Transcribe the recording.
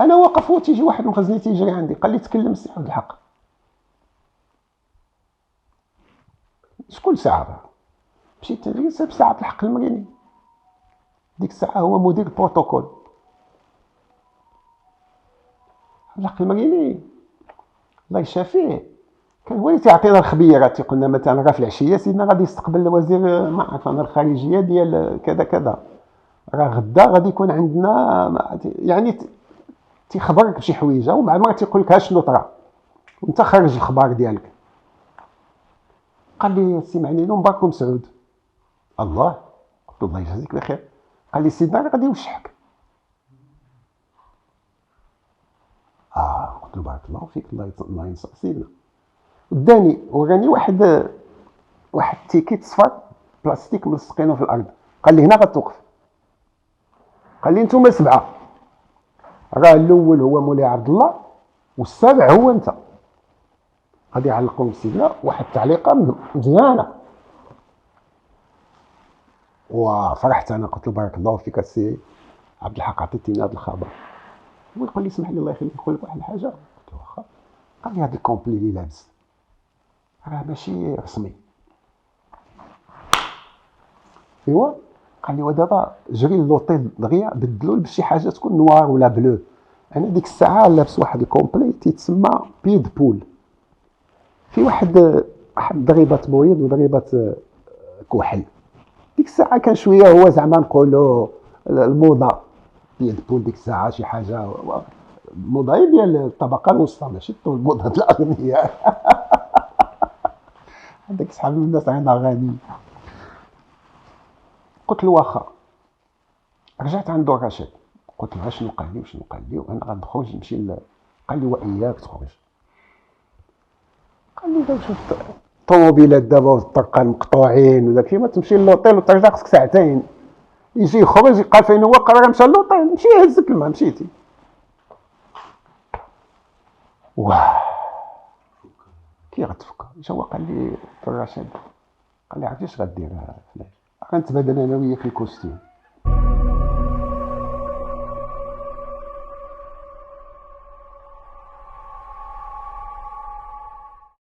انا واقف وتيجي واحد مخزني تيجري عندي قال لي تكلم السي عبد الحق. شكون ساعه مشيت جلست بسي عبد الحق المريني، ديك الساعه هو مدير البروتوكول. عبد الحق المريني الله يشافيه كان هو اللي تيعطينا الخبيرات، تيقول لنا مثلا راه في العشيه سيدنا غادي يستقبل وزير ما عرف انا الخارجيه ديال كذا كذا، راه غدا غادي يكون عندنا يعني تيخبرك بشي حويجه ومع ما تيقول لك ها شنو طرا وانت خارج الخبار ديالك. قال لي سي معنينو مبارك مسعود. الله، قلت له الله يجازيك بخير. قال لي سيدنا راه غادي يوشحك. قلت له بارك الله فيك، الله ينصر سيدنا. وداني وراني واحد التيكيت صفر بلاستيك ملصقينه في الارض، قال لي هنا غتوقف. قال لي نتوما 7، راه الاول هو مولاي عبد الله والسابع هو انت. غادي يعلقوا سيدنا واحد التعليقه مزيانه. وفرحت انا، قلت له بارك الله فيك السي عبد الحق عطيتيني هذا الخبر. هو يقول لي اسمح لي الله يخليك نقول لك واحد الحاجه. قلت له واخا. قال لي هذا الكومبلي اللي لابس راه ماشي رسمي. ايوا قال لي ودابا جري لوطيل دغيا بدلوه بشي حاجه تكون نوار ولا بلو. انا ديك الساعه لابس واحد الكومبلي تيتسمى بيد بول، في واحد ضريبه بويض وضريبه كحل. ديك الساعه كان شويه هو زعما نقولوا الموضه بيد بول، ديك الساعه شي حاجه الموضه ديال الطبقه الوسطى ماشي الموضه ديال الاغنياء. عندك صحاب الناس عندها غني. قلت له واخا. رجعت عند الرشيد قلت له شنو قال لي وانا غنخرج نمشي قال لي واياك تخرج. قال لي دابا شفت الطوموبيلات دابا والطرقان مقطوعين وداكشي، ما تمشي للوطيل وترجع خصك ساعتين. يجي يخرج يلقى فين هو، قرر مشى للوطيل، مشي هزك الماء مشيتي. واه كي غتفكر اش هو قال لي في الرشيد؟ قال لي عرفتي اش غدير فلاش؟ غنتبادل انا وياك الكوستيم.